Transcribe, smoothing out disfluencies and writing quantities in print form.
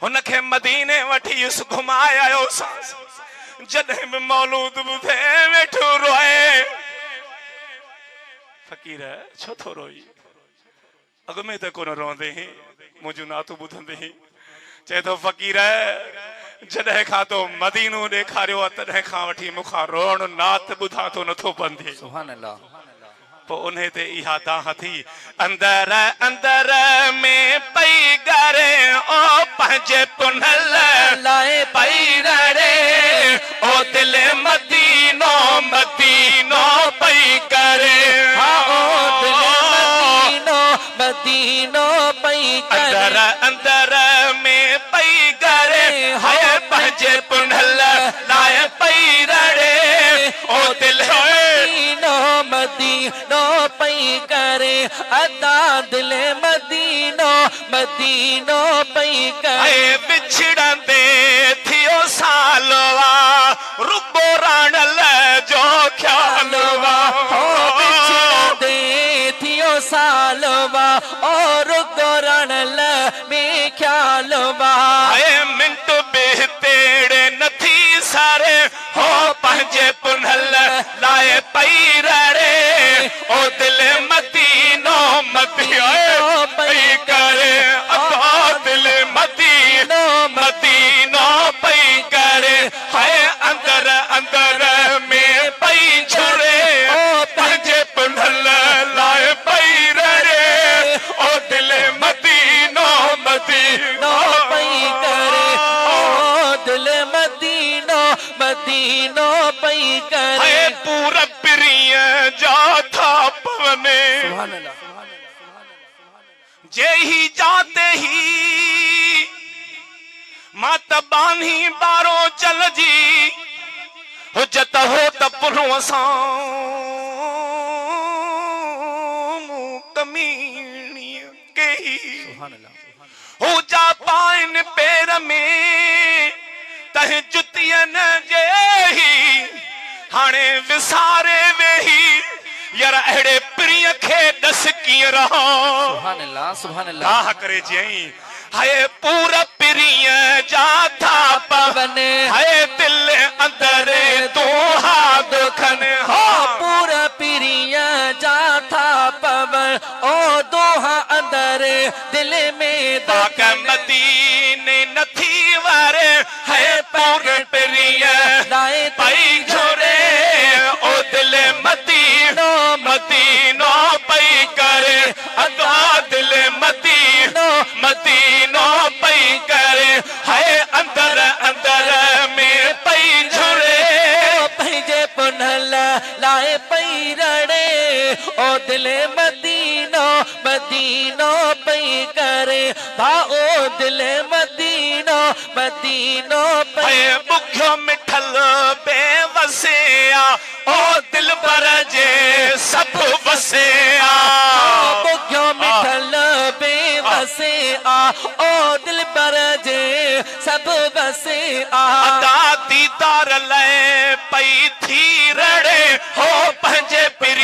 उनखे मदीने वठीस घुमाए आयो सास जॾहिं भी मौलूद ॿुधे वेठो रोए फ़कीर छो थो रोई अॻ में त कोन रोंदे मुंहिंजो नातो ॿुधंदे चए थो फ़कीर जॾहिं खां तो मदीनो ॾेखारियो आहे तॾहिं खां वठी मूंखां रोअण नात ॿुधां तो नथो बंदे सुभान अल्लाह पो उन्हें ते इहा दाह थी अंदर अंदर में पई करे ओ पंहिंजे पुनल लाए पई रड़े ओ दिल मदीनो मदीनो पई करे ओ दिल मदीनो मदीनो पई करे अंदर अंदर में पई करे हाय पंहिंजे पुनल लाए पई रड़े ओ दिल मदीनो मदीनो पई करे अदा दिल मदीनो मदीनो पई करे बिछड़ंदे थियो सालवा रुगो राणल जो ख्यालवा बिछड़ंदे थियो सालवा और रुगो राणल में ख्यालवा मिंट बेतेड़े नथी सारे हो पंहिंजे पुनल लाए पई रड़े ओ दिल मदीनो मदीनो पई करे अदा दिल मदीनो मदीनो पई करे हाय अंदर अंदर में पई छुड़े ओ पंहिंजे पुनल लाए पई रड़े ओ दिल मदीनो मदीनो पई करे ओ दिल मदीनो मदीनो पई करे पूरा प्रिय जा था पवने जे ही जाते ही मात बानी बारो चल जी हुजत हो त पुरो सां कमीनी के हो जा पाइन पैर में तह जुतियन जे ही हाणे विसारे वेही यार अड़े प्रिय खे दस कीअं रहो सुभान अल्लाह सुभान अल्लाह दाह करे जई हाय पूरा प्रिय जा था पवने हाय दिल अंदर तू हा दुखन हो पूरा प्रिय जा था पवन ओ दोहा अंदर दिल में ताक मदीने नथी वारे है पूरे प्रिय लाए पई छोड़े ओ दिल मदीनो मदीनो पई करे अदा दिल मदीनो मदीनो पई करे है अंदर अंदर में पई छोड़े पंहिंजे पुनल लाए पई रड़े ओ दिल मदीनो मदीनो पई करे ओ दिल मदीनो मदीनो पई बुख्यो मिठल बेवसिया ओ दिल पर जे सब वसिया बुख्यो मिठल बेवसे आ ओ दिल पर जे सब बसे आ अदा दीदार ले पई थी रड़े हो पंहिंजे प्रिय